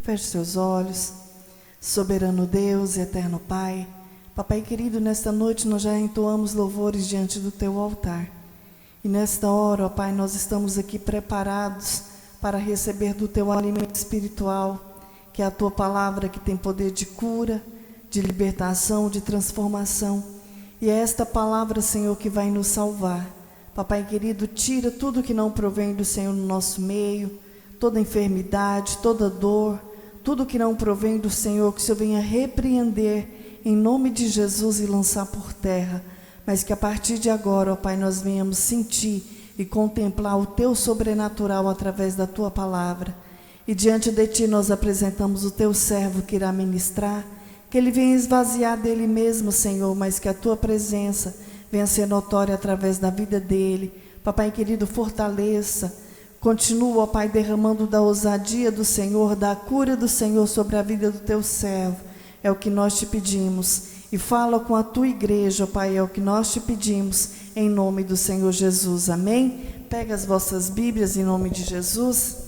Feche seus olhos. Soberano Deus e eterno Pai, Papai querido, nesta noite nós já entoamos louvores diante do Teu altar. E nesta hora, ó Pai, nós estamos aqui preparados para receber do Teu alimento espiritual, que é a Tua palavra que tem poder de cura, de libertação, de transformação. E é esta palavra, Senhor, que vai nos salvar. Papai querido, tira tudo que não provém do Senhor no nosso meio, toda enfermidade, toda dor, tudo que não provém do Senhor, que o Senhor venha repreender em nome de Jesus e lançar por terra, mas que a partir de agora, ó Pai, nós venhamos sentir e contemplar o Teu sobrenatural através da Tua palavra. E diante de Ti nós apresentamos o Teu servo que irá ministrar, que ele venha esvaziar dele mesmo, Senhor, mas que a Tua presença venha ser notória através da vida dele. Papai querido, fortaleça. Continua, ó Pai, derramando da ousadia do Senhor, da cura do Senhor sobre a vida do Teu servo. É o que nós te pedimos. E fala com a Tua igreja, ó Pai, é o que nós te pedimos, em nome do Senhor Jesus. Amém? Pega as vossas Bíblias em nome de Jesus.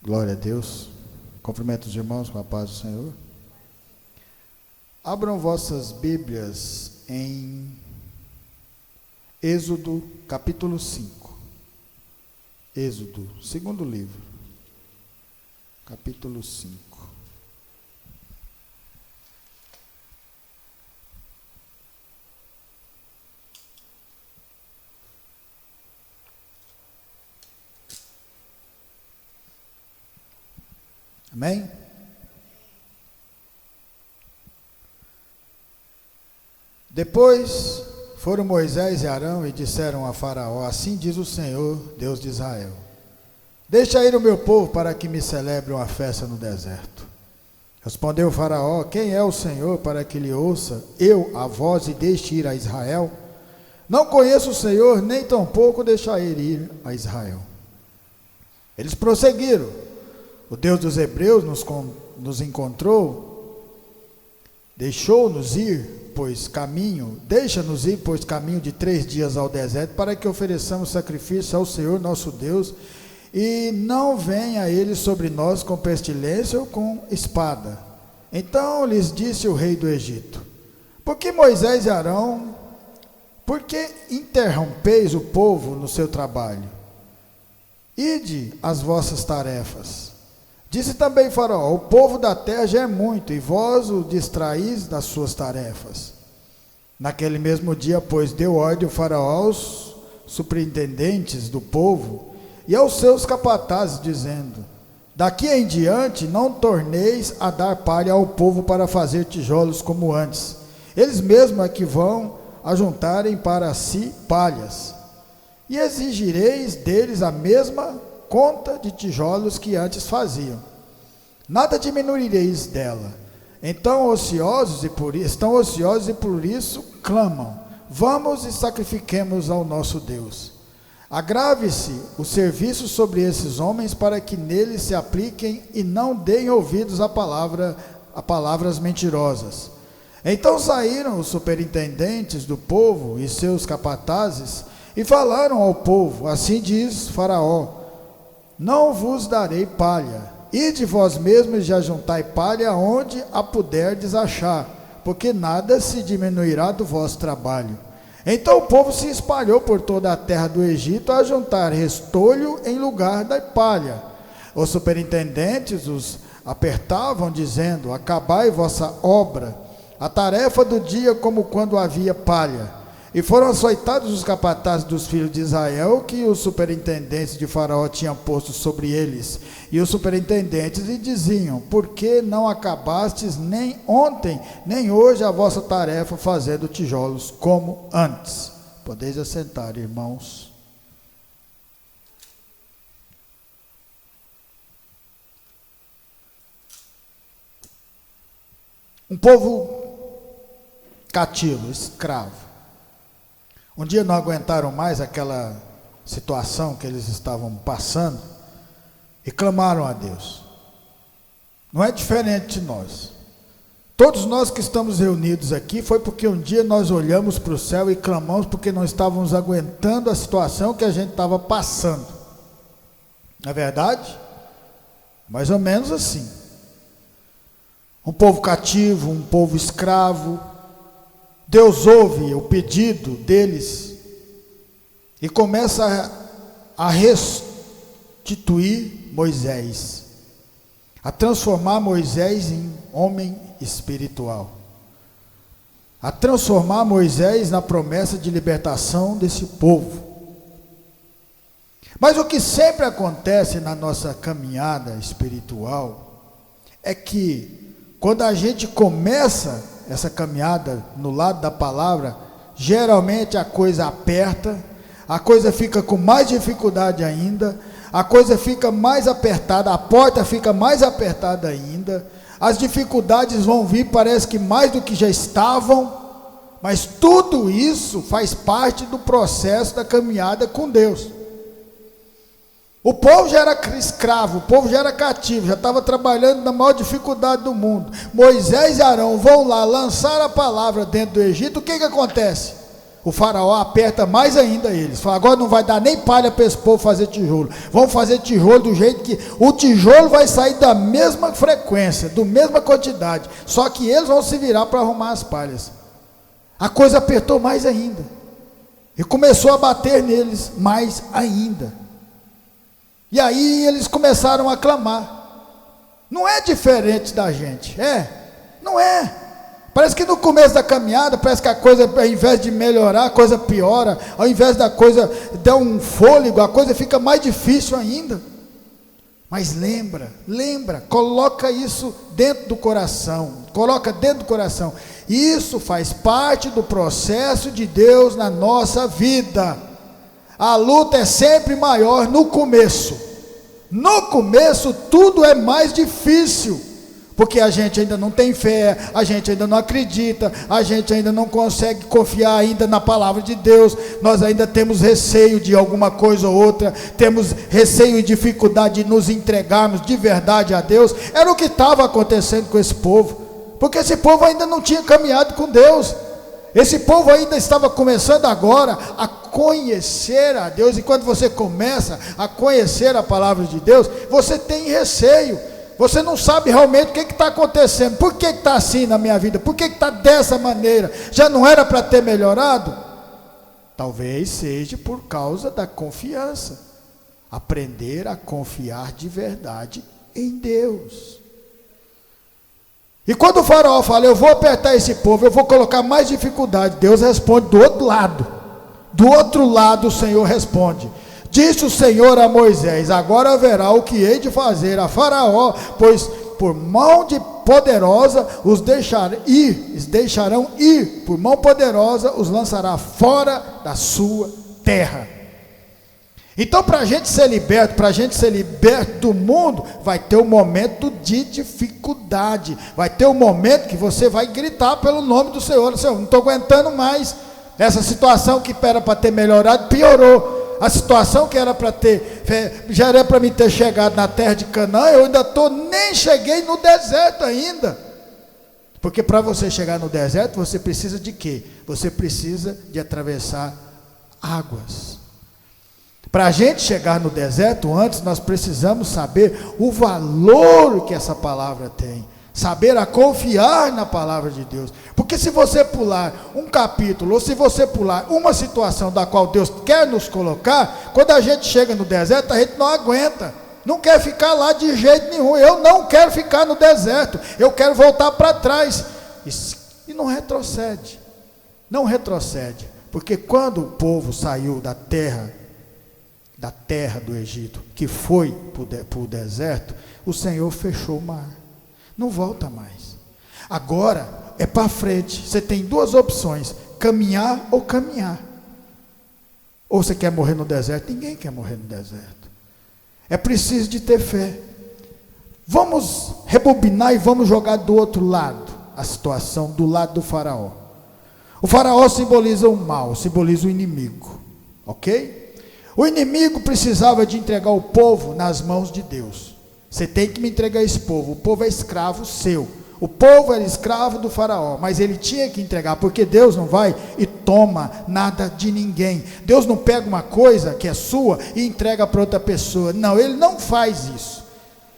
Glória a Deus. Cumprimento os irmãos com a paz do Senhor. Abram vossas Bíblias em Êxodo capítulo 5. Êxodo, segundo livro, capítulo 5. Amém? Depois foram Moisés e Arão e disseram a Faraó: assim diz o Senhor, Deus de Israel: deixa ir o meu povo para que me celebre uma festa no deserto. Respondeu Faraó: quem é o Senhor para que lhe ouça eu a voz e deixe ir a Israel? Não conheço o Senhor, nem tampouco deixarei ir a Israel. Eles prosseguiram: o Deus dos Hebreus nos encontrou, deixou-nos ir, deixa-nos ir, pois caminho de 3 dias ao deserto, para que ofereçamos sacrifício ao Senhor nosso Deus, e não venha ele sobre nós com pestilência ou com espada. Então lhes disse o rei do Egito: por que Moisés e Arão, por que interrompeis o povo no seu trabalho? Ide às vossas tarefas. Disse também Faraó: o povo da terra já é muito, e vós o distraís das suas tarefas. Naquele mesmo dia, pois, deu ordem o Faraó aos superintendentes do povo e aos seus capatazes, dizendo: daqui em diante não torneis a dar palha ao povo para fazer tijolos como antes. Eles mesmos é que vão ajuntarem para si palhas, e exigireis deles a mesma conta de tijolos que antes faziam. Nada diminuireis dela. Estão ociosos e por isso clamam: vamos e sacrifiquemos ao nosso Deus. Agrave-se o serviço sobre esses homens, para que neles se apliquem e não deem ouvidos a palavras mentirosas. Então saíram os superintendentes do povo e seus capatazes e falaram ao povo: assim diz Faraó: não vos darei palha. Ide vós mesmos e ajuntai palha onde a puderdes achar, porque nada se diminuirá do vosso trabalho. Então o povo se espalhou por toda a terra do Egito a juntar restolho em lugar da palha. Os superintendentes os apertavam, dizendo: acabai vossa obra, a tarefa do dia, como quando havia palha. E foram açoitados os capatazes dos filhos de Israel, que os superintendentes de Faraó tinham posto sobre eles. E os superintendentes lhe diziam: por que não acabastes nem ontem, nem hoje a vossa tarefa, fazendo tijolos como antes? Podeis assentar, irmãos. Um povo cativo, escravo. Um dia não aguentaram mais aquela situação que eles estavam passando e clamaram a Deus. Não é diferente de nós. Todos nós que estamos reunidos aqui foi porque um dia nós olhamos para o céu e clamamos porque não estávamos aguentando a situação que a gente estava passando. Não é verdade? Mais ou menos assim. Um povo cativo, um povo escravo. Deus ouve o pedido deles e começa a restituir Moisés, a transformar Moisés em homem espiritual, a transformar Moisés na promessa de libertação desse povo. Mas o que sempre acontece na nossa caminhada espiritual é que quando a gente começa essa caminhada no lado da palavra, geralmente a coisa aperta, a coisa fica com mais dificuldade ainda, a coisa fica mais apertada, a porta fica mais apertada ainda, as dificuldades vão vir, parece que mais do que já estavam, mas tudo isso faz parte do processo da caminhada com Deus. O povo já era escravo, o povo já era cativo, já estava trabalhando na maior dificuldade do mundo. Moisés e Arão vão lá lançar a palavra dentro do Egito. O que acontece? O faraó aperta mais ainda eles. Fala, agora não vai dar nem palha para esse povo fazer tijolo. Vamos fazer tijolo do jeito que o tijolo vai sair da mesma frequência, da mesma quantidade. Só que eles vão se virar para arrumar as palhas. A coisa apertou mais ainda. E começou a bater neles mais ainda. E aí eles começaram a clamar. Não é diferente da gente, não é. Parece que no começo da caminhada, parece que a coisa, ao invés de melhorar, a coisa piora. Ao invés da coisa dar um fôlego, a coisa fica mais difícil ainda. Mas lembra, coloca isso dentro do coração, coloca dentro do coração. Isso faz parte do processo de Deus na nossa vida. A luta é sempre maior no começo. No começo tudo é mais difícil, porque a gente ainda não tem fé, a gente ainda não acredita, a gente ainda não consegue confiar ainda na palavra de Deus, nós ainda temos receio de alguma coisa ou outra, temos receio e dificuldade de nos entregarmos de verdade a Deus. Era o que estava acontecendo com esse povo, porque esse povo ainda não tinha caminhado com Deus. Esse povo ainda estava começando agora a conhecer a Deus, e quando você começa a conhecer a palavra de Deus, você tem receio, você não sabe realmente o que está acontecendo, por que está assim na minha vida, por que está dessa maneira, já não era para ter melhorado? Talvez seja por causa da confiança, aprender a confiar de verdade em Deus. E quando o faraó fala, eu vou apertar esse povo, eu vou colocar mais dificuldade, Deus responde do outro lado. Do outro lado o Senhor responde. Disse o Senhor a Moisés, agora verá o que hei de fazer a Faraó, pois por mão de poderosa os deixarão ir, por mão poderosa os lançará fora da sua terra. Então, para a gente ser liberto do mundo, vai ter um momento de dificuldade, vai ter um momento que você vai gritar pelo nome do Senhor. Senhor, não estou aguentando mais, essa situação que era para ter melhorado, piorou. A situação que era para ter, já era para mim ter chegado na terra de Canaã, eu ainda nem cheguei no deserto ainda. Porque para você chegar no deserto, você precisa de quê? Você precisa de atravessar águas. Para a gente chegar no deserto, antes nós precisamos saber o valor que essa palavra tem, saber a confiar na palavra de Deus, porque se você pular um capítulo, ou se você pular uma situação da qual Deus quer nos colocar, quando a gente chega no deserto, a gente não aguenta, não quer ficar lá de jeito nenhum. Eu não quero ficar no deserto, eu quero voltar para trás, e não retrocede, porque quando o povo saiu da terra do Egito, que foi para o deserto, o Senhor fechou o mar, não volta mais. Agora é para frente, você tem duas opções, caminhar ou caminhar. Ou você quer morrer no deserto? Ninguém quer morrer no deserto. É preciso de ter fé. Vamos rebobinar e vamos jogar do outro lado a situação, do lado do faraó. O faraó simboliza o mal, simboliza o inimigo, ok? O inimigo precisava de entregar o povo nas mãos de Deus. Você tem que me entregar esse povo, o povo é escravo seu. O povo era escravo do faraó, mas ele tinha que entregar, porque Deus não vai e toma nada de ninguém. Deus não pega uma coisa que é sua e entrega para outra pessoa. Não, ele não faz isso.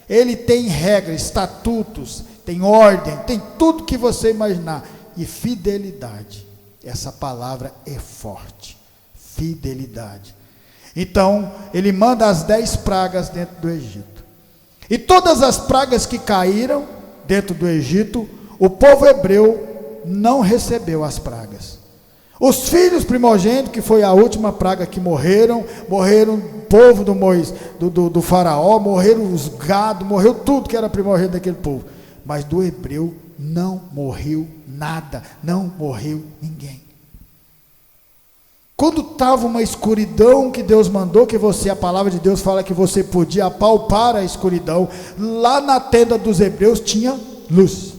Ele tem regras, estatutos, tem ordem, tem tudo que você imaginar. E fidelidade, essa palavra é forte, fidelidade. Então, ele manda as 10 pragas dentro do Egito. E todas as pragas que caíram dentro do Egito, o povo hebreu não recebeu as pragas. Os filhos primogênitos, que foi a última praga que morreram o povo do faraó, morreram os gados, morreu tudo que era primogênito daquele povo. Mas do hebreu não morreu nada, não morreu ninguém. Quando estava uma escuridão que Deus mandou que a palavra de Deus fala que você podia apalpar a escuridão, lá na tenda dos hebreus tinha luz.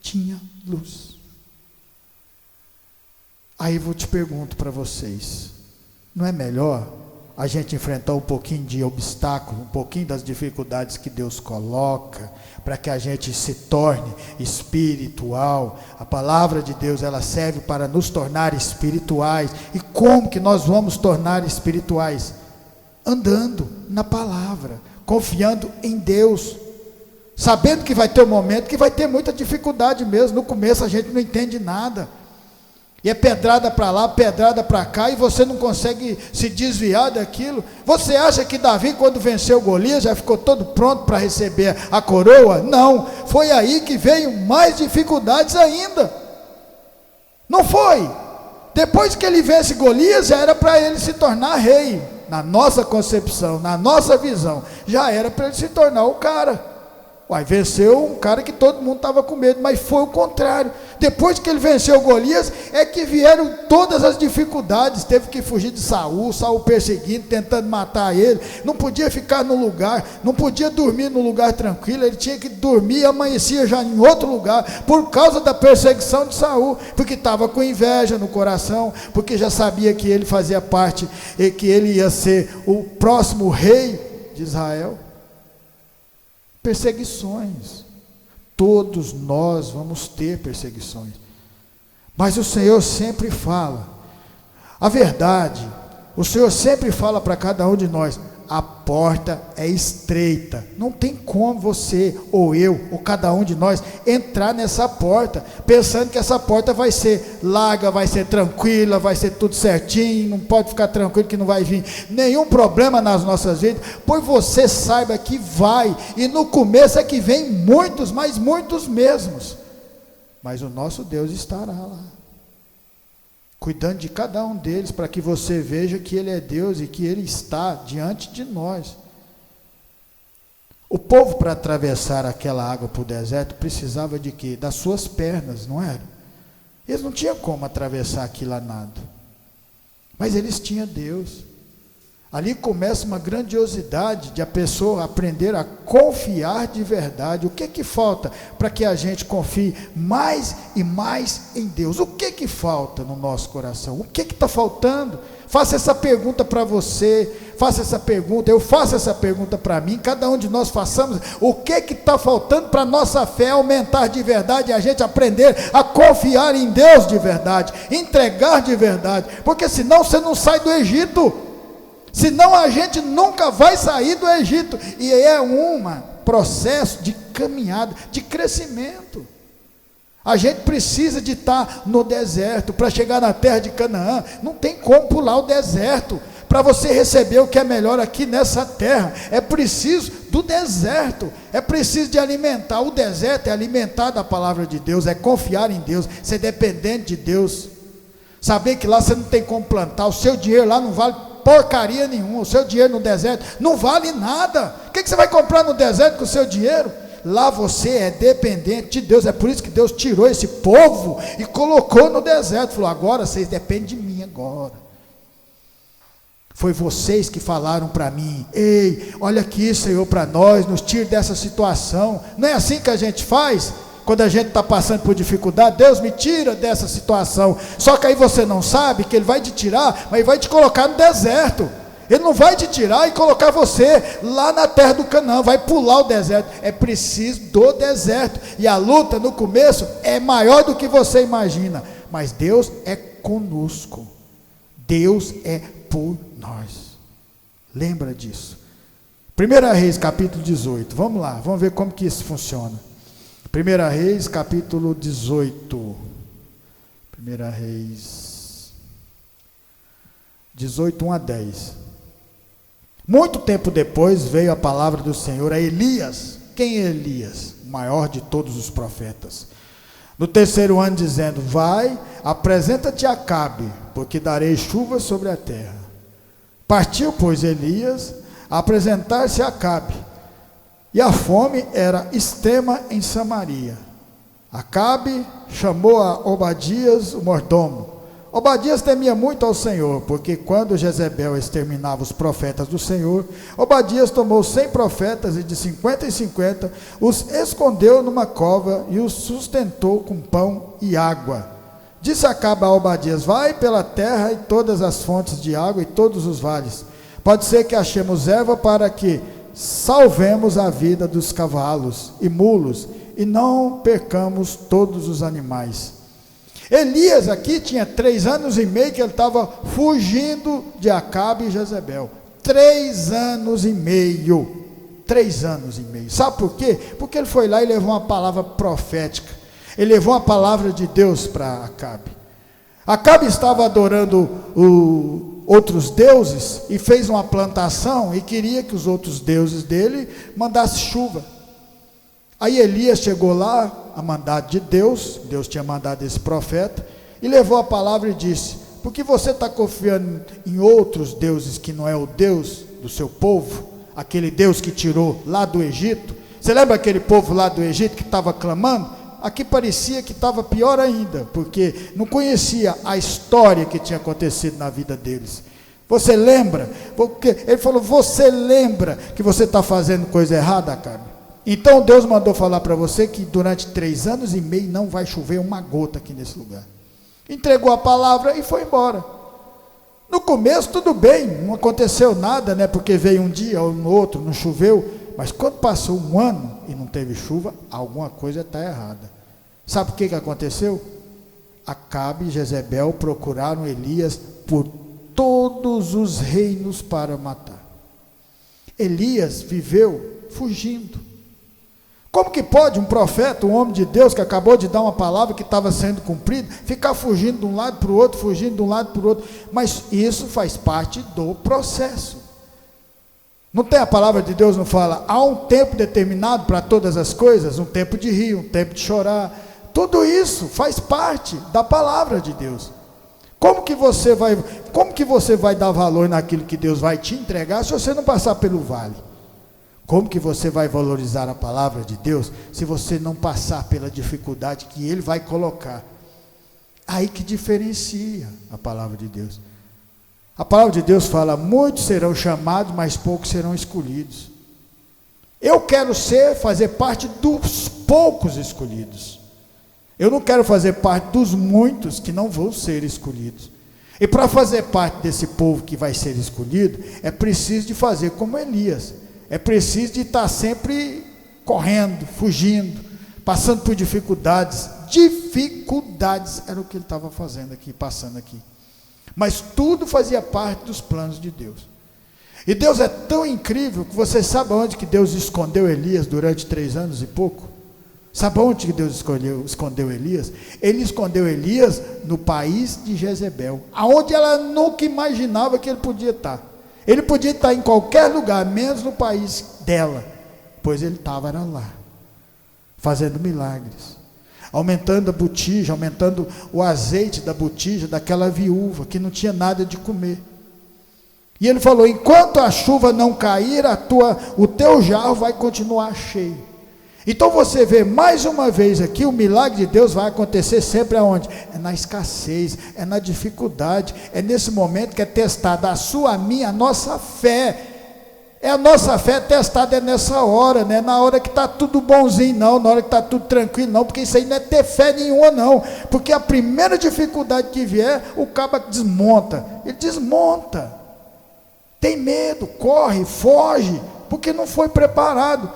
Tinha luz. Aí eu te pergunto para vocês, não é melhor a gente enfrentar um pouquinho de obstáculo, um pouquinho das dificuldades que Deus coloca, para que a gente se torne espiritual? A palavra de Deus, ela serve para nos tornar espirituais. E como que nós vamos tornar espirituais? Andando na palavra, confiando em Deus, sabendo que vai ter um momento que vai ter muita dificuldade mesmo. No começo a gente não entende nada, e é pedrada para lá, pedrada para cá, e você não consegue se desviar daquilo. Você acha que Davi, quando venceu Golias, já ficou todo pronto para receber a coroa? Não, foi aí que veio mais dificuldades ainda. Não foi? Depois que ele vence Golias, já era para ele se tornar rei. Na nossa concepção, na nossa visão, já era para ele se tornar o cara. Venceu um cara que todo mundo estava com medo, mas foi o contrário. Depois que ele venceu Golias, é que vieram todas as dificuldades. Teve que fugir de Saul perseguindo, tentando matar ele. Não podia ficar no lugar, não podia dormir no lugar tranquilo. Ele tinha que dormir e amanhecia já em outro lugar, por causa da perseguição de Saul, porque estava com inveja no coração, porque já sabia que ele fazia parte, e que ele ia ser o próximo rei de Israel. Perseguições, todos nós vamos ter perseguições, mas o Senhor sempre fala a verdade. O Senhor sempre fala para cada um de nós: a porta é estreita, não tem como você, ou eu, ou cada um de nós entrar nessa porta, pensando que essa porta vai ser larga, vai ser tranquila, vai ser tudo certinho, não pode ficar tranquilo que não vai vir nenhum problema nas nossas vidas, pois você saiba que vai, e no começo é que vem muitos, mas muitos mesmos, mas o nosso Deus estará lá, cuidando de cada um deles, para que você veja que Ele é Deus e que Ele está diante de nós. O povo, para atravessar aquela água para o deserto, precisava de quê? Das suas pernas, não era? Eles não tinham como atravessar aquilo a nado, mas eles tinham Deus. Ali começa uma grandiosidade de a pessoa aprender a confiar de verdade. O que falta para que a gente confie mais e mais em Deus? O que falta no nosso coração? O que está faltando? Faça essa pergunta para você, faça essa pergunta, eu faço essa pergunta para mim, cada um de nós façamos. O que está faltando para a nossa fé aumentar de verdade, e a gente aprender a confiar em Deus de verdade, entregar de verdade, porque senão você não sai do Egito. Senão a gente nunca vai sair do Egito, e é um processo de caminhada, de crescimento. A gente precisa de estar no deserto, para chegar na terra de Canaã, não tem como pular o deserto, para você receber o que é melhor aqui nessa terra, é preciso do deserto, é preciso de alimentar. O deserto é alimentar da palavra de Deus, é confiar em Deus, ser dependente de Deus, saber que lá você não tem como plantar, o seu dinheiro lá não vale porcaria nenhuma, o seu dinheiro no deserto não vale nada. O que você vai comprar no deserto com o seu dinheiro? Lá você é dependente de Deus. É por isso que Deus tirou esse povo e colocou no deserto, falou: agora vocês dependem de mim agora. Foi vocês que falaram para mim: ei, olha aqui, Senhor, para nós, nos tire dessa situação. Não é assim que a gente faz? quando a gente está passando por dificuldade, Deus me tira dessa situação. Só que aí você não sabe que Ele vai te tirar, mas Ele vai te colocar no deserto. Ele não vai te tirar e colocar você lá na terra do Canaã, vai pular o deserto. É preciso do deserto. E a luta no começo é maior do que você imagina. Mas Deus é conosco. Deus é por nós. Lembra disso. 1 Reis, capítulo 18. Vamos lá, vamos ver como que isso funciona. 1 Reis, capítulo 18. 1 Reis 18, 1 a 10. Muito tempo depois veio a palavra do Senhor a Elias. Quem é Elias? O maior de todos os profetas. No terceiro ano, dizendo: vai, apresenta-te a Acabe, porque darei chuva sobre a terra. Partiu, pois, Elias a apresentar-se a Acabe, e a fome era extrema em Samaria. Acabe chamou a Obadias, o mordomo. Obadias temia muito ao Senhor, porque quando Jezebel exterminava os profetas do Senhor, Obadias tomou 100 profetas e de 50 em 50 os escondeu numa cova e os sustentou com pão e água. Disse Acabe a Obadias: vai pela terra e todas as fontes de água e todos os vales. Pode ser que achemos erva para que salvemos a vida dos cavalos e mulos e não percamos todos os animais. Elias aqui tinha 3 anos e meio que ele estava fugindo de Acabe e Jezebel. 3 anos e meio. 3 anos e meio. Sabe por quê? Porque ele foi lá e levou uma palavra profética. Ele levou uma palavra de Deus para Acabe. Acabe estava adorando outros deuses e fez uma plantação e queria que os outros deuses dele mandassem chuva. Aí Elias chegou lá, a mandado de Deus, Deus tinha mandado esse profeta, e levou a palavra e disse: por que você está confiando em outros deuses que não é o Deus do seu povo, aquele Deus que tirou lá do Egito? Você lembra aquele povo lá do Egito que estava clamando? Aqui parecia que estava pior ainda, porque não conhecia a história que tinha acontecido na vida deles. Você lembra? Porque ele falou: você lembra que você está fazendo coisa errada, Acabe? Então Deus mandou falar para você que durante 3 anos e meio não vai chover uma gota aqui nesse lugar. Entregou a palavra e foi embora. No começo tudo bem, não aconteceu nada, né? Porque veio um dia ou no outro, não choveu. Mas quando passou 1 ano e não teve chuva, alguma coisa está errada. Sabe o que aconteceu? Acabe e Jezebel procuraram Elias por todos os reinos para matar. Elias viveu fugindo. Como que pode um profeta, um homem de Deus que acabou de dar uma palavra que estava sendo cumprida, ficar fugindo de um lado para o outro, fugindo de um lado para o outro? Mas isso faz parte do processo. Não tem a palavra de Deus, não fala: há um tempo determinado para todas as coisas, um tempo de rir, um tempo de chorar. Tudo isso faz parte da palavra de Deus. Como que você vai dar valor naquilo que Deus vai te entregar se você não passar pelo vale? Como que você vai valorizar a palavra de Deus se você não passar pela dificuldade que Ele vai colocar? Aí que diferencia a palavra de Deus. A palavra de Deus fala: muitos serão chamados, mas poucos serão escolhidos. Eu quero fazer parte dos poucos escolhidos. Eu não quero fazer parte dos muitos que não vão ser escolhidos. E para fazer parte desse povo que vai ser escolhido, é preciso de fazer como Elias. É preciso de estar sempre correndo, fugindo, passando por dificuldades. Dificuldades era o que ele estava fazendo aqui, passando aqui. Mas tudo fazia parte dos planos de Deus. E Deus é tão incrível que você sabe onde que Deus escondeu Elias durante 3 anos e pouco? Sabe onde que Deus escondeu Elias? Ele escondeu Elias no país de Jezebel, aonde ela nunca imaginava que ele podia estar. Ele podia estar em qualquer lugar, menos no país dela, pois ele estava lá, fazendo milagres, aumentando a botija, aumentando o azeite da botija daquela viúva que não tinha nada de comer. E ele falou: enquanto a chuva não cair, o teu jarro vai continuar cheio. Então você vê mais uma vez aqui, o milagre de Deus vai acontecer sempre aonde? É na escassez, é na dificuldade, é nesse momento que é testada a sua, a minha, a nossa fé. A nossa fé testada nessa hora, né? Na hora que está tudo bonzinho, não, na hora que está tudo tranquilo, não, porque isso aí não é ter fé nenhuma, não, porque a primeira dificuldade que vier, o cabo desmonta, ele desmonta, tem medo, corre, foge, porque não foi preparado.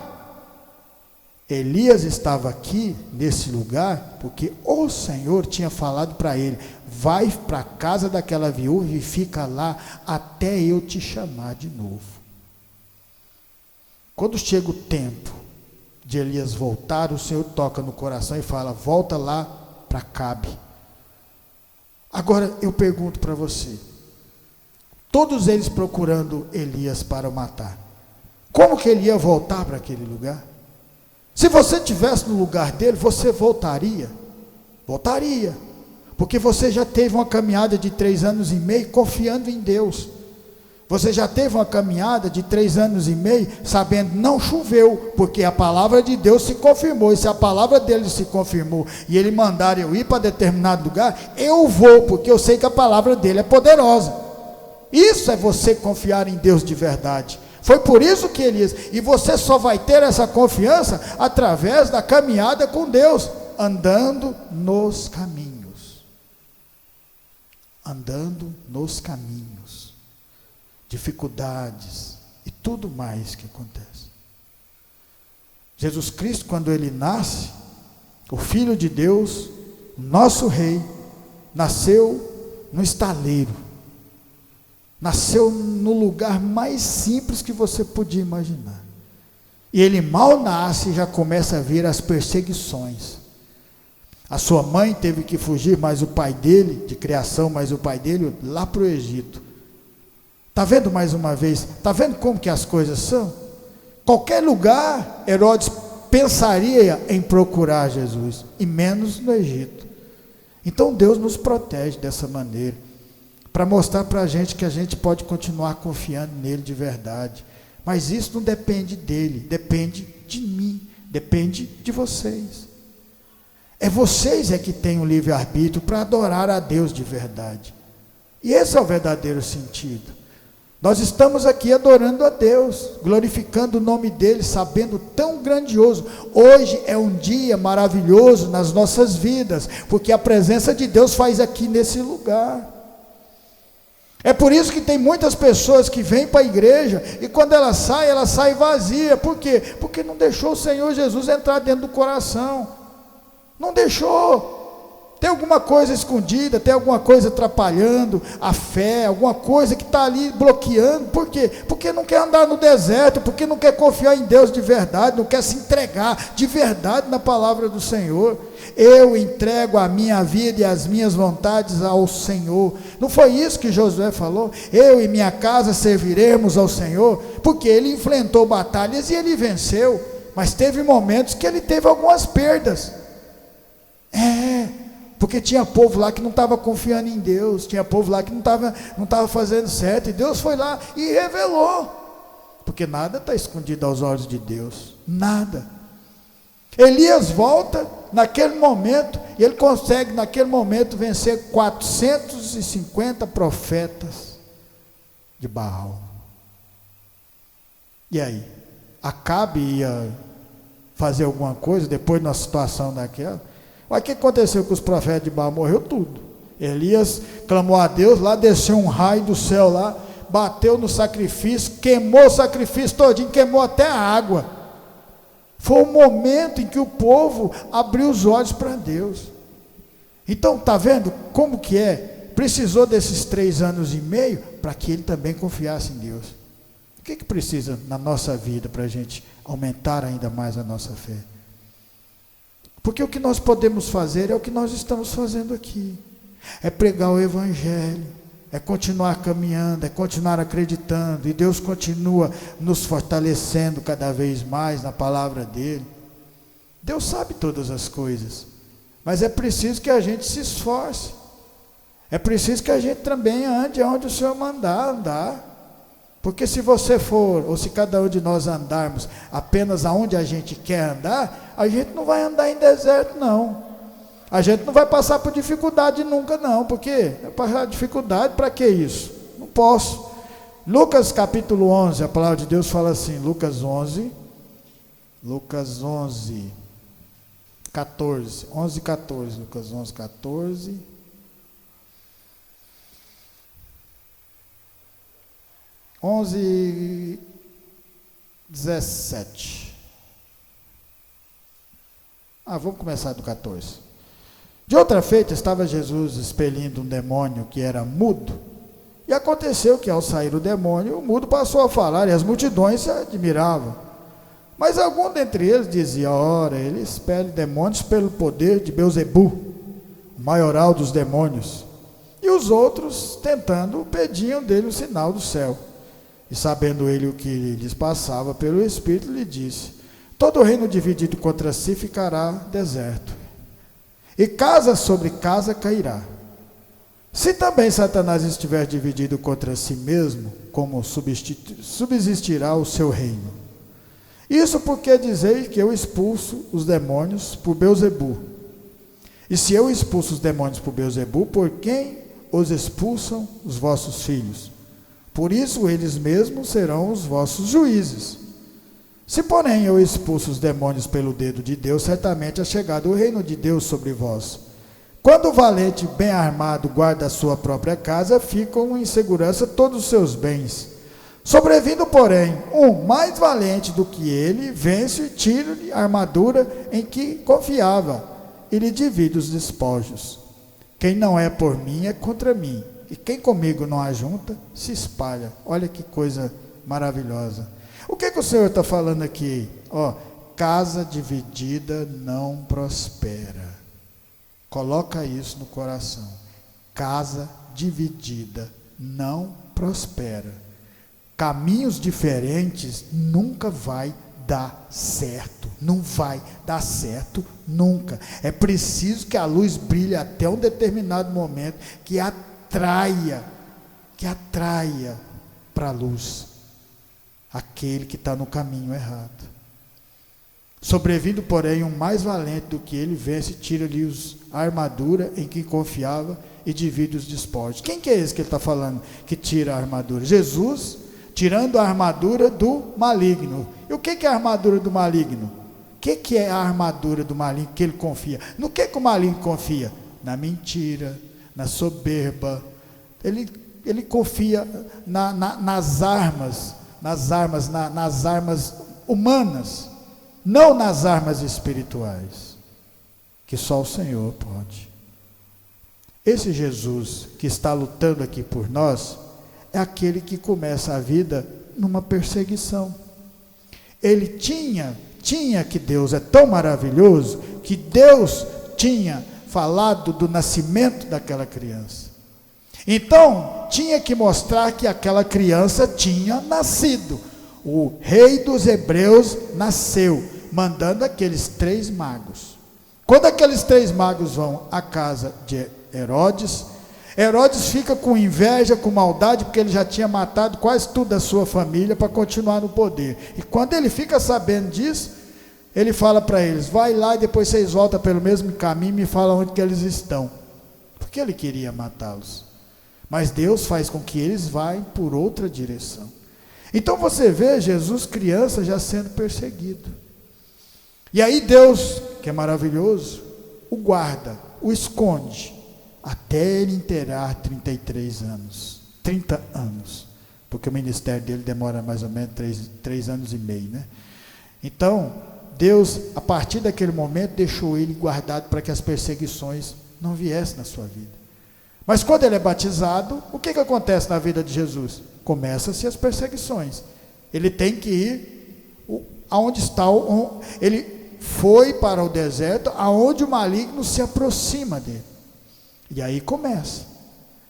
Elias estava aqui, nesse lugar, porque o Senhor tinha falado para ele: vai para a casa daquela viúva e fica lá, até eu te chamar de novo. Quando chega o tempo de Elias voltar, o Senhor toca no coração e fala: volta lá para Cabe. Agora eu pergunto para você, todos eles procurando Elias para o matar, como que ele ia voltar para aquele lugar? Se você estivesse no lugar dele, você voltaria? Voltaria, porque você já teve uma caminhada de 3 anos e meio confiando em Deus. Você já teve uma caminhada de 3 anos e meio sabendo, não choveu, porque a palavra de Deus se confirmou, e se a palavra dele se confirmou, e ele mandar eu ir para determinado lugar, eu vou, porque eu sei que a palavra dele é poderosa. Isso é você confiar em Deus de verdade. Foi por isso que Elias, e você só vai ter essa confiança através da caminhada com Deus, andando nos caminhos. Andando nos caminhos. Dificuldades e tudo mais que acontece. Jesus Cristo, quando ele nasce, o Filho de Deus, nosso Rei, nasceu no estaleiro, nasceu no lugar mais simples que você podia imaginar, e ele mal nasce e já começa a vir as perseguições. A sua mãe teve que fugir, mas o pai dele, de criação, mas o pai dele lá para o Egito. Está vendo mais uma vez? Está vendo como que as coisas são? Qualquer lugar, Herodes pensaria em procurar Jesus, e menos no Egito. Então Deus nos protege dessa maneira, para mostrar para a gente que a gente pode continuar confiando nele de verdade. Mas isso não depende dele, depende de mim, depende de vocês. É vocês que têm o livre-arbítrio para adorar a Deus de verdade. E esse é o verdadeiro sentido. Nós estamos aqui adorando a Deus, glorificando o nome dele, sabendo tão grandioso. Hoje é um dia maravilhoso nas nossas vidas, porque a presença de Deus faz aqui nesse lugar. É por isso que tem muitas pessoas que vêm para a igreja, e quando ela sai vazia. Por quê? Porque não deixou o Senhor Jesus entrar dentro do coração. Não deixou. Tem alguma coisa escondida, tem alguma coisa atrapalhando a fé, alguma coisa que está ali bloqueando. Por quê? Porque não quer andar no deserto, porque não quer confiar em Deus de verdade, não quer se entregar de verdade na palavra do Senhor. Eu entrego a minha vida e as minhas vontades ao Senhor. Não foi isso que Josué falou? Eu e minha casa serviremos ao Senhor, porque ele enfrentou batalhas e ele venceu, mas teve momentos que ele teve algumas perdas. Porque tinha povo lá que não estava confiando em Deus, tinha povo lá que não estava fazendo certo, e Deus foi lá e revelou, porque nada está escondido aos olhos de Deus, nada. Elias volta naquele momento, e ele consegue naquele momento vencer 450 profetas de Baal. E aí, Acabe ia fazer alguma coisa depois de uma situação daquela? Mas o que aconteceu com os profetas de Baal? Morreu tudo. Elias clamou a Deus, lá desceu um raio do céu lá, bateu no sacrifício, queimou o sacrifício todinho, queimou até a água. Foi o momento em que o povo abriu os olhos para Deus. Então, está vendo como que é? Precisou desses 3 anos e meio para que ele também confiasse em Deus. O que precisa na nossa vida para a gente aumentar ainda mais a nossa fé? Porque o que nós podemos fazer é o que nós estamos fazendo aqui, é pregar o Evangelho, é continuar caminhando, é continuar acreditando, e Deus continua nos fortalecendo cada vez mais na palavra dele. Deus sabe todas as coisas, mas é preciso que a gente se esforce, é preciso que a gente também ande onde o Senhor mandar andar. Porque se você for, ou se cada um de nós andarmos apenas aonde a gente quer andar, a gente não vai andar em deserto, não. A gente não vai passar por dificuldade nunca, não. Porque passar dificuldade, para que isso? Não posso. Lucas capítulo 11, a palavra de Deus fala assim, Lucas 11, 14, 11, 14, Lucas 11, 14, 11, 17. Vamos começar do 14. De outra feita, estava Jesus expelindo um demônio que era mudo, e aconteceu que ao sair o demônio, o mudo passou a falar, e as multidões se admiravam. Mas algum dentre eles dizia, ora, ele expele demônios pelo poder de Belzebu, o maioral dos demônios. E os outros, tentando, pediam dele o sinal do céu. E sabendo ele o que lhes passava pelo Espírito, lhe disse, todo reino dividido contra si ficará deserto, e casa sobre casa cairá. Se também Satanás estiver dividido contra si mesmo, como subsistirá o seu reino? Isso porque dizeis que eu expulso os demônios por Belzebu. E se eu expulso os demônios por Belzebu, por quem os expulsam os vossos filhos? Por isso eles mesmos serão os vossos juízes. Se porém eu expulso os demônios pelo dedo de Deus, certamente é chegado o reino de Deus sobre vós. Quando o valente bem armado guarda a sua própria casa, ficam em segurança todos os seus bens. Sobrevindo, porém, um mais valente do que ele, vence e tira-lhe a armadura em que confiava, e lhe divide os despojos. Quem não é por mim é contra mim, e quem comigo não ajunta, se espalha. Olha que coisa maravilhosa. O que o Senhor está falando aqui? Casa dividida não prospera. Coloca isso no coração. Casa dividida não prospera. Caminhos diferentes nunca vai dar certo. Não vai dar certo nunca. É preciso que a luz brilhe até um determinado momento que atraia para a luz aquele que está no caminho errado. Sobrevindo, porém, um mais valente do que ele, vence, tira-lhe a armadura em que confiava e divide os despojos. Quem que é esse que ele está falando que tira a armadura? Jesus, tirando a armadura do maligno. E o que é a armadura do maligno? O que é a armadura do maligno que ele confia? No que o maligno confia? Na mentira, na soberba. Ele confia nas armas humanas, não nas armas espirituais, que só o Senhor pode. Esse Jesus que está lutando aqui por nós, é aquele que começa a vida numa perseguição. Ele tinha que Deus é tão maravilhoso, que Deus tinha falado do nascimento daquela criança. Então, tinha que mostrar que aquela criança tinha nascido. O rei dos hebreus nasceu, mandando aqueles 3 magos. Quando aqueles 3 magos vão à casa de Herodes, Herodes fica com inveja, com maldade, porque ele já tinha matado quase toda a sua família para continuar no poder. E quando ele fica sabendo disso, ele fala para eles, vai lá e depois vocês voltam pelo mesmo caminho e me falam onde que eles estão. Porque ele queria matá-los. Mas Deus faz com que eles vá por outra direção. Então você vê Jesus criança já sendo perseguido. E aí Deus, que é maravilhoso, o guarda, o esconde, até ele inteirar 33 anos, 30 anos, porque o ministério dele demora mais ou menos 3 anos e meio, né? Então, Deus, a partir daquele momento, deixou ele guardado para que as perseguições não viessem na sua vida. Mas quando ele é batizado, o que acontece na vida de Jesus? Começam-se as perseguições. Ele tem que ir aonde está, ele foi para o deserto, aonde o maligno se aproxima dele. E aí começa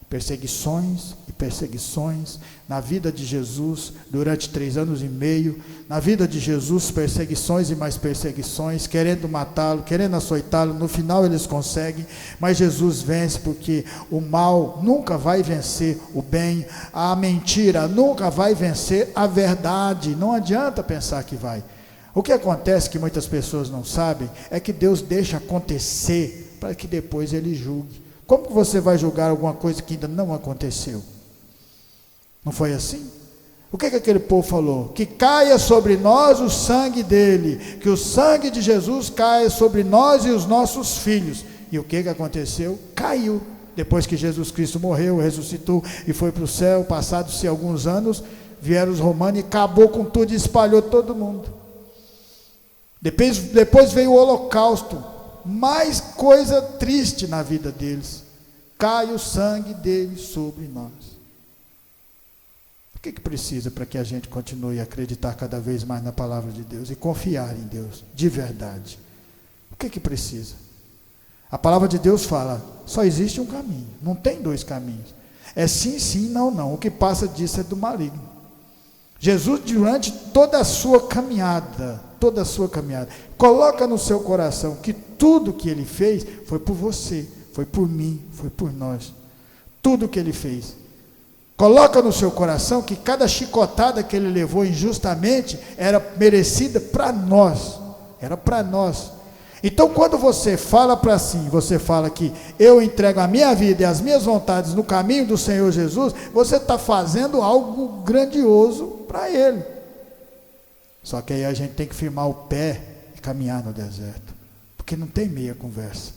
perseguições e perseguições na vida de Jesus durante 3 anos e meio. Na vida de Jesus, perseguições e mais perseguições, querendo matá-lo, querendo açoitá-lo. No final eles conseguem, mas Jesus vence, porque o mal nunca vai vencer o bem, a mentira nunca vai vencer a verdade. Não adianta pensar que vai. O que acontece, que muitas pessoas não sabem, é que Deus deixa acontecer para que depois ele julgue. Como que você vai julgar alguma coisa que ainda não aconteceu? Não foi assim? O que aquele povo falou? Que caia sobre nós o sangue dele, que o sangue de Jesus caia sobre nós e os nossos filhos. E o que aconteceu? Caiu. Depois que Jesus Cristo morreu, ressuscitou e foi para o céu, passados-se alguns anos, vieram os romanos e acabou com tudo e espalhou todo mundo. Depois veio o holocausto, mais coisa triste na vida deles. Cai o sangue dele sobre nós. O que precisa para que a gente continue a acreditar cada vez mais na palavra de Deus e confiar em Deus, de verdade? O que precisa? A palavra de Deus fala, só existe um caminho, não tem dois caminhos. É sim, sim, não, não. O que passa disso é do maligno. Jesus, durante toda a sua caminhada, coloca no seu coração que tudo que ele fez foi por você, foi por mim, foi por nós. Tudo que ele fez. Coloca no seu coração que cada chicotada que ele levou injustamente era merecida para nós. Era para nós. Então, quando você fala para si, você fala que eu entrego a minha vida e as minhas vontades no caminho do Senhor Jesus, você está fazendo algo grandioso para Ele. Só que aí a gente tem que firmar o pé e caminhar no deserto, porque não tem meia conversa.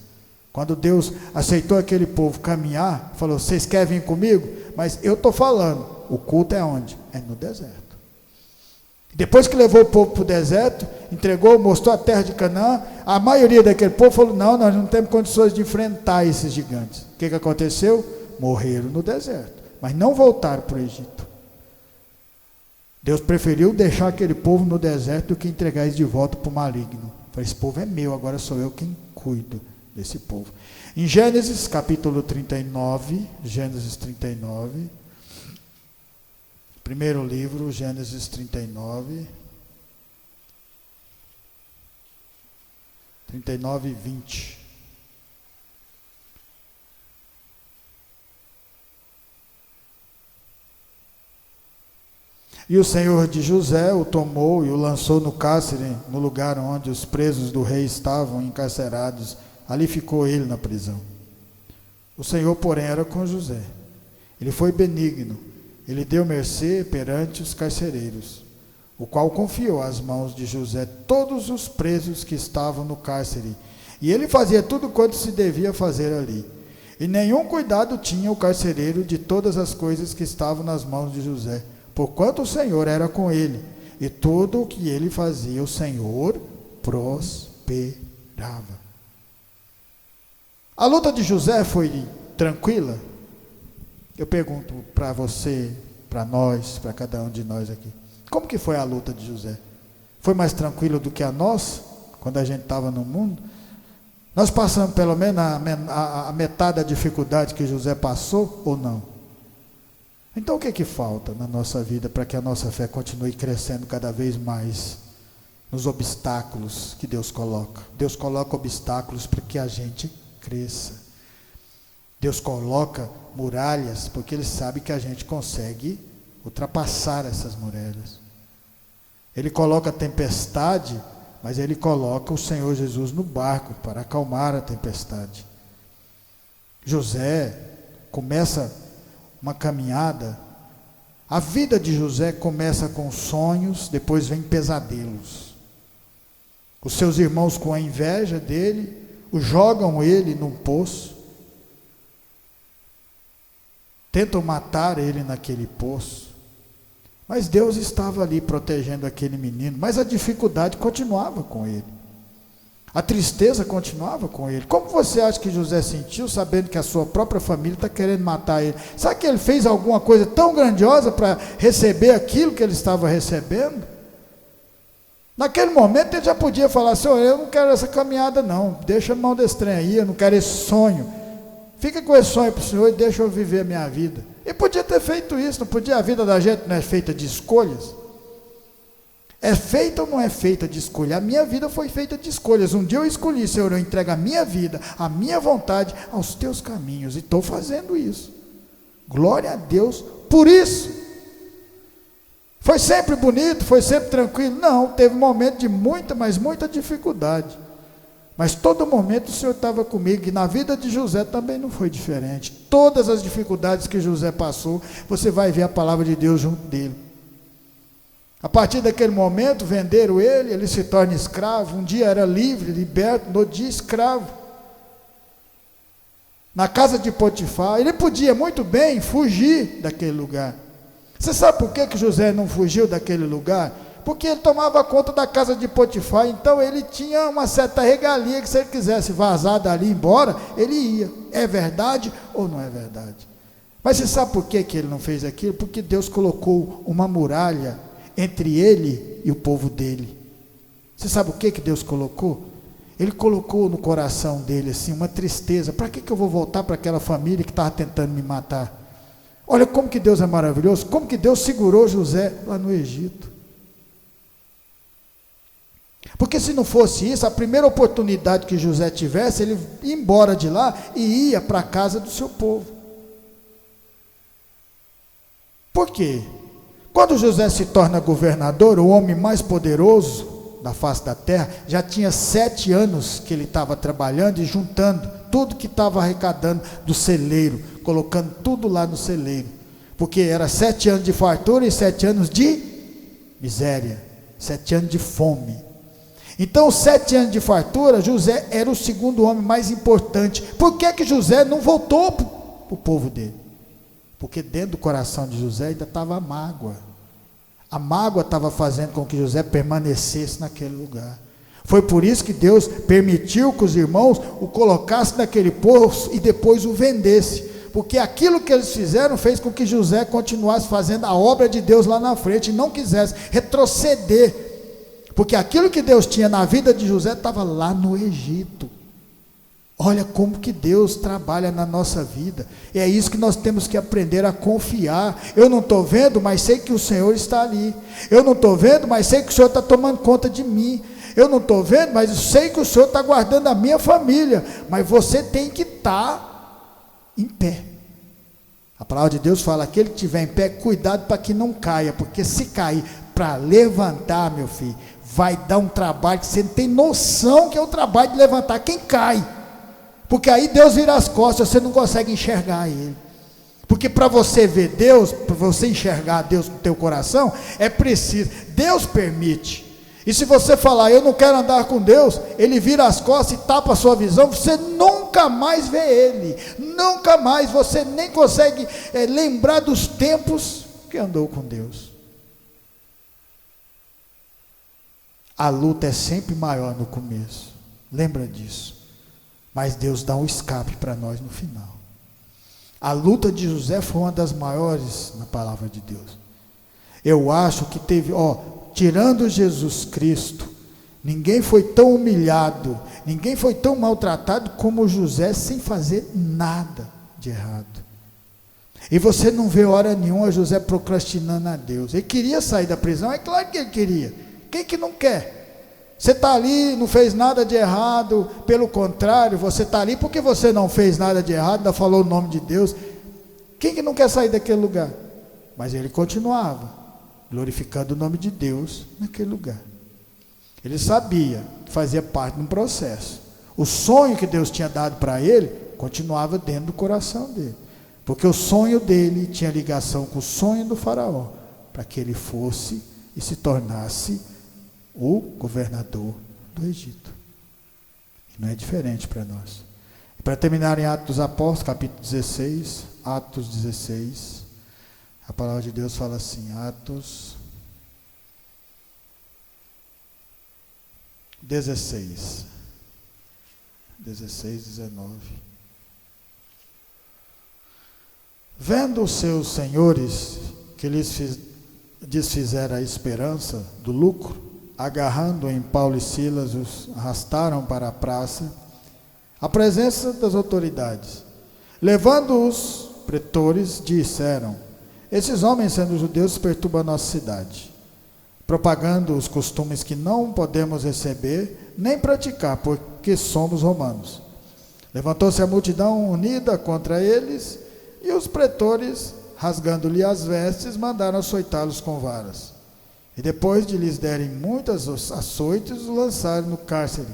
Quando Deus aceitou aquele povo caminhar, falou, vocês querem vir comigo? Mas eu estou falando, o culto é onde? É no deserto. Depois que levou o povo para o deserto, entregou, mostrou a terra de Canaã, a maioria daquele povo falou, não, nós não temos condições de enfrentar esses gigantes. O que aconteceu? Morreram no deserto, mas não voltaram para o Egito. Deus preferiu deixar aquele povo no deserto do que entregar eles de volta para o maligno. Falei, esse povo é meu, agora sou eu quem cuido desse povo. Em Gênesis capítulo 39, primeiro livro, Gênesis 39 e 20. E o Senhor de José o tomou e o lançou no cárcere, no lugar onde os presos do rei estavam encarcerados. Ali ficou ele na prisão. O Senhor, porém, era com José. Ele foi benigno. Ele deu mercê perante os carcereiros, o qual confiou às mãos de José todos os presos que estavam no cárcere. E ele fazia tudo quanto se devia fazer ali. E nenhum cuidado tinha o carcereiro de todas as coisas que estavam nas mãos de José, porquanto o Senhor era com ele. E tudo o que ele fazia, o Senhor prosperava. A luta de José foi tranquila? Eu pergunto para você, para nós, para cada um de nós aqui. Como que foi a luta de José? Foi mais tranquilo do que a nossa, quando a gente estava no mundo? Nós passamos pelo menos a metade da dificuldade que José passou ou não? Então o que falta na nossa vida para que a nossa fé continue crescendo cada vez mais nos obstáculos que Deus coloca? Deus coloca obstáculos para que a gente cresça. Deus coloca muralhas porque Ele sabe que a gente consegue ultrapassar essas muralhas. Ele coloca tempestade, mas Ele coloca o Senhor Jesus no barco para acalmar a tempestade. José começa uma caminhada. A vida de José começa com sonhos, depois vem pesadelos. Os seus irmãos, com a inveja dele, o jogam ele num poço. Tentam matar ele naquele poço. Mas Deus estava ali protegendo aquele menino. Mas a dificuldade continuava com ele. A tristeza continuava com ele. Como você acha que José sentiu, sabendo que a sua própria família está querendo matar ele? Será que ele fez alguma coisa tão grandiosa para receber aquilo que ele estava recebendo? Naquele momento ele já podia falar, Senhor, eu não quero essa caminhada não. Deixa a mão desse trem aí, eu não quero esse sonho. Fica com esse sonho para o Senhor e deixa eu viver a minha vida. E podia ter feito isso, não podia? A vida da gente não é feita de escolhas? É feita ou não é feita de escolha? A minha vida foi feita de escolhas. Um dia eu escolhi, Senhor, eu entrego a minha vida, a minha vontade aos teus caminhos. E estou fazendo isso. Glória a Deus por isso. Foi sempre bonito, foi sempre tranquilo? Não, teve um momento de muita, mas muita dificuldade. Mas todo momento o Senhor estava comigo, e na vida de José também não foi diferente. Todas as dificuldades que José passou, você vai ver a palavra de Deus junto dele. A partir daquele momento, venderam ele se torna escravo. Um dia era livre, liberto, no dia escravo. Na casa de Potifar, ele podia muito bem fugir daquele lugar. Você sabe por que José não fugiu daquele lugar? Porque ele tomava conta da casa de Potifar, então ele tinha uma certa regalia que se ele quisesse vazar dali e ir embora, ele ia. É verdade ou não é verdade? Mas você sabe por que ele não fez aquilo? Porque Deus colocou uma muralha entre ele e o povo dele. Você sabe o que Deus colocou? Ele colocou no coração dele assim uma tristeza. Para que eu vou voltar para aquela família que estava tentando me matar? Olha como que Deus é maravilhoso, como que Deus segurou José lá no Egito. Porque se não fosse isso, a primeira oportunidade que José tivesse, ele ia embora de lá e ia para a casa do seu povo. Por quê? Quando José se torna governador, o homem mais poderoso da face da terra, já tinha 7 anos que ele estava trabalhando e juntando tudo que estava arrecadando do celeiro, colocando tudo lá no celeiro, porque era 7 anos de fartura e 7 anos de miséria, 7 anos de fome. Então, 7 anos de fartura, José era o segundo homem mais importante. Por que José não voltou para o povo dele? Porque dentro do coração de José ainda estava a mágoa. A mágoa estava fazendo com que José permanecesse naquele lugar. Foi por isso que Deus permitiu que os irmãos o colocassem naquele poço e depois o vendesse. Porque aquilo que eles fizeram fez com que José continuasse fazendo a obra de Deus lá na frente e não quisesse retroceder. Porque aquilo que Deus tinha na vida de José estava lá no Egito. Olha como que Deus trabalha na nossa vida. E é isso que nós temos que aprender a confiar. Eu não estou vendo, mas sei que o Senhor está ali. Eu não estou vendo, mas sei que o Senhor está tomando conta de mim. Eu não estou vendo, mas sei que o Senhor está guardando a minha família. Mas você tem que estar em pé. A palavra de Deus fala: aquele que estiver em pé, cuidado para que não caia. Porque se cair, para levantar, meu filho, vai dar um trabalho que você não tem noção que é o trabalho de levantar quem cai. Porque aí Deus vira as costas, você não consegue enxergar Ele. Porque para você ver Deus, para você enxergar Deus no teu coração, é preciso, Deus permite. E se você falar, eu não quero andar com Deus, Ele vira as costas e tapa a sua visão, você nunca mais vê Ele. Nunca mais, você nem consegue lembrar dos tempos que andou com Deus. A luta é sempre maior no começo, lembra disso. Mas Deus dá um escape para nós no final. A luta de José foi uma das maiores na palavra de Deus. Eu acho que teve, tirando Jesus Cristo, ninguém foi tão humilhado, ninguém foi tão maltratado como José, sem fazer nada de errado. E você não vê hora nenhuma José procrastinando a Deus. Ele queria sair da prisão, é claro que ele queria. Quem que não quer? Você está ali, não fez nada de errado, pelo contrário, você está ali porque você não fez nada de errado, ainda falou o nome de Deus. Quem que não quer sair daquele lugar? Mas ele continuava, glorificando o nome de Deus naquele lugar. Ele sabia que fazia parte de um processo. O sonho que Deus tinha dado para ele, continuava dentro do coração dele. Porque o sonho dele tinha ligação com o sonho do faraó, para que ele fosse e se tornasse o governador do Egito. E não é diferente para nós. Para terminar em Atos dos Apóstolos, capítulo 16, Atos 16, a palavra de Deus fala assim, Atos 16, 19. Vendo os seus senhores que lhes desfizeram a esperança do lucro, agarrando em Paulo e Silas, os arrastaram para a praça, à presença das autoridades. Levando os pretores, disseram: esses homens, sendo judeus, perturbam a nossa cidade, propagando os costumes que não podemos receber, nem praticar, porque somos romanos. Levantou-se a multidão unida contra eles, e os pretores, rasgando-lhe as vestes, mandaram açoitá-los com varas. E depois de lhes derem muitas açoites, os lançaram no cárcere,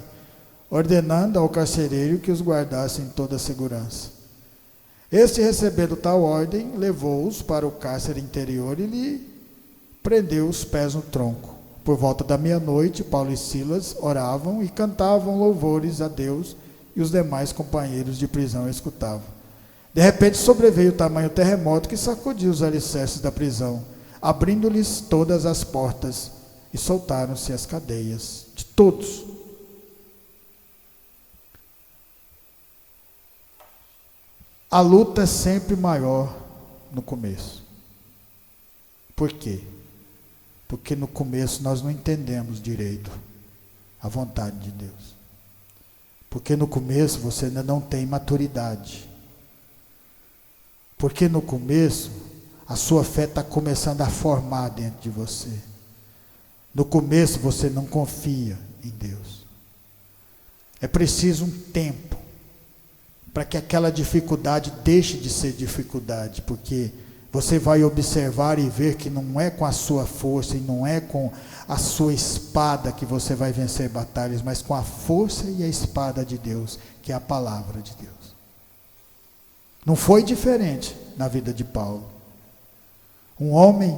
ordenando ao carcereiro que os guardasse em toda a segurança. Este, recebendo tal ordem, levou-os para o cárcere interior e lhe prendeu os pés no tronco. Por volta da meia-noite, Paulo e Silas oravam e cantavam louvores a Deus, e os demais companheiros de prisão escutavam. De repente sobreveio tamanho terremoto que sacudiu os alicerces da prisão, abrindo-lhes todas as portas, e soltaram-se as cadeias de todos. A luta é sempre maior no começo. Por quê? Porque no começo nós não entendemos direito a vontade de Deus. Porque no começo você ainda não tem maturidade. Porque no começo a sua fé está começando a formar dentro de você. No começo você não confia em Deus. É preciso um tempo para que aquela dificuldade deixe de ser dificuldade, porque você vai observar e ver que não é com a sua força e não é com a sua espada que você vai vencer batalhas, mas com a força e a espada de Deus, que é a palavra de Deus. Não foi diferente na vida de Paulo. Um homem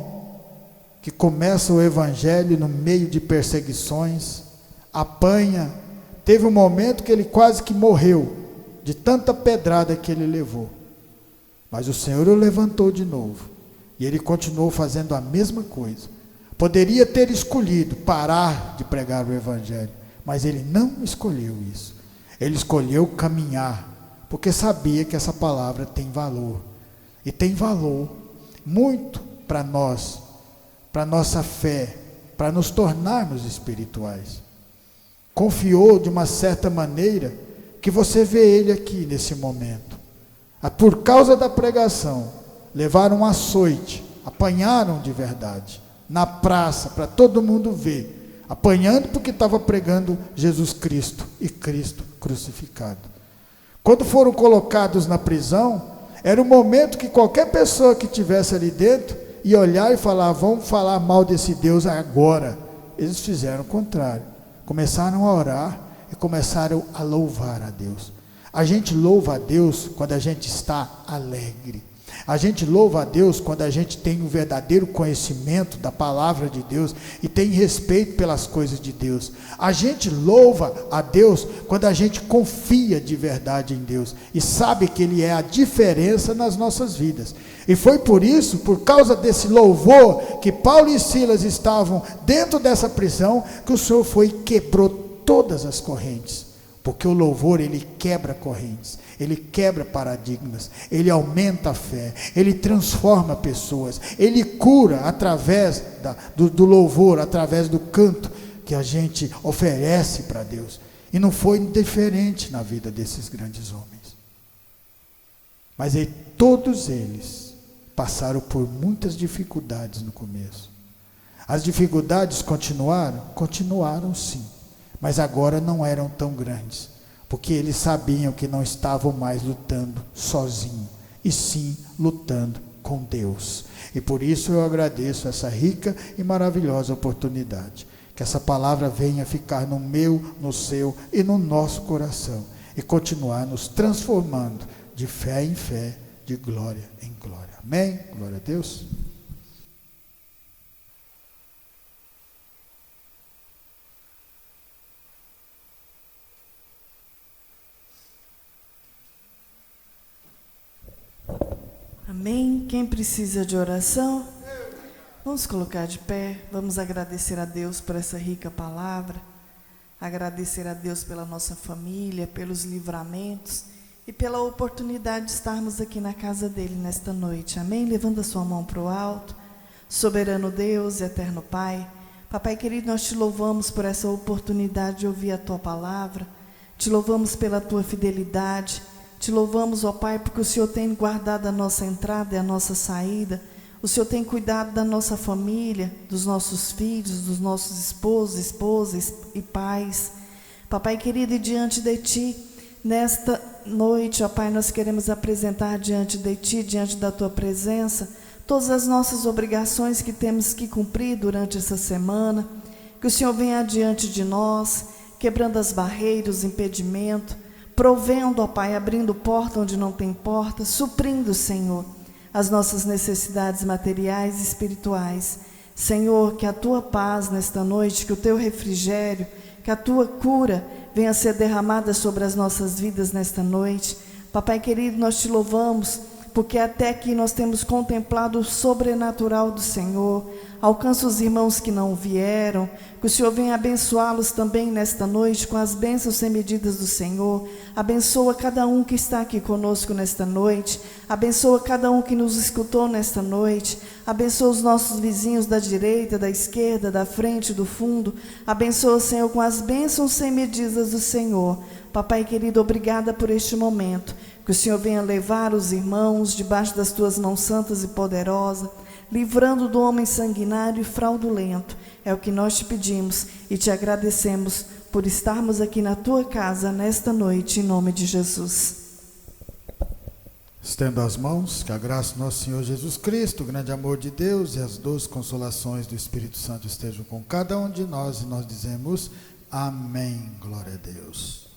que começa o evangelho no meio de perseguições, apanha, teve um momento que ele quase que morreu, de tanta pedrada que ele levou. Mas o Senhor o levantou de novo, e ele continuou fazendo a mesma coisa. Poderia ter escolhido parar de pregar o evangelho, mas ele não escolheu isso. Ele escolheu caminhar, porque sabia que essa palavra tem valor, e tem valor muito para nós, para nossa fé, para nos tornarmos espirituais. Confiou de uma certa maneira, que você vê ele aqui nesse momento. Por causa da pregação, levaram um açoite, apanharam de verdade, na praça, para todo mundo ver, apanhando porque estava pregando Jesus Cristo, e Cristo crucificado. Quando foram colocados na prisão, era um momento que qualquer pessoa que estivesse ali dentro, ia olhar e falar, vamos falar mal desse Deus agora. Eles fizeram o contrário, começaram a orar, e começaram a louvar a Deus. A gente louva a Deus quando a gente está alegre. A gente louva a Deus quando a gente tem um verdadeiro conhecimento da palavra de Deus e tem respeito pelas coisas de Deus. A gente louva a Deus quando a gente confia de verdade em Deus e sabe que Ele é a diferença nas nossas vidas. E foi por isso, por causa desse louvor, que Paulo e Silas estavam dentro dessa prisão, que o Senhor foi e quebrou todas as correntes, porque o louvor ele quebra correntes, ele quebra paradigmas, ele aumenta a fé, ele transforma pessoas, ele cura através do louvor, através do canto que a gente oferece para Deus. E não foi diferente na vida desses grandes homens, mas todos eles passaram por muitas dificuldades no começo. As dificuldades continuaram sim, mas agora não eram tão grandes, porque eles sabiam que não estavam mais lutando sozinhos, e sim lutando com Deus. E por isso eu agradeço essa rica e maravilhosa oportunidade, que essa palavra venha ficar no meu, no seu e no nosso coração, e continuar nos transformando de fé em fé, de glória em glória. Amém? Glória a Deus. Amém? Quem precisa de oração? Vamos colocar de pé, vamos agradecer a Deus por essa rica palavra, agradecer a Deus pela nossa família, pelos livramentos e pela oportunidade de estarmos aqui na casa dele nesta noite. Amém? Levanta a sua mão para o alto. Soberano Deus e eterno Pai, Papai querido, nós te louvamos por essa oportunidade de ouvir a tua palavra, te louvamos pela tua fidelidade. Te louvamos, ó Pai, porque o Senhor tem guardado a nossa entrada e a nossa saída. O Senhor tem cuidado da nossa família, dos nossos filhos, dos nossos esposos, esposas e pais. Papai querido, e diante de Ti, nesta noite, ó Pai, nós queremos apresentar diante de Ti, diante da Tua presença, todas as nossas obrigações que temos que cumprir durante essa semana. Que o Senhor venha adiante de nós, quebrando as barreiras, os impedimentos, provendo, ó Pai, abrindo porta onde não tem porta, suprindo, Senhor, as nossas necessidades materiais e espirituais. Senhor, que a tua paz nesta noite, que o teu refrigério, que a tua cura venha a ser derramada sobre as nossas vidas nesta noite. Papai querido, nós te louvamos, porque até aqui nós temos contemplado o sobrenatural do Senhor. Alcança os irmãos que não vieram, que o Senhor venha abençoá-los também nesta noite com as bênçãos sem medidas do Senhor. Abençoa cada um que está aqui conosco nesta noite, abençoa cada um que nos escutou nesta noite, abençoa os nossos vizinhos da direita, da esquerda, da frente, do fundo. Abençoa, Senhor, com as bênçãos sem medidas do Senhor. Papai querido, obrigada por este momento, que o Senhor venha levar os irmãos debaixo das tuas mãos santas e poderosas, livrando do homem sanguinário e fraudulento. É o que nós te pedimos e te agradecemos por estarmos aqui na tua casa nesta noite, em nome de Jesus. Estenda as mãos, que a graça do nosso Senhor Jesus Cristo, o grande amor de Deus e as doces consolações do Espírito Santo estejam com cada um de nós, e nós dizemos amém, glória a Deus.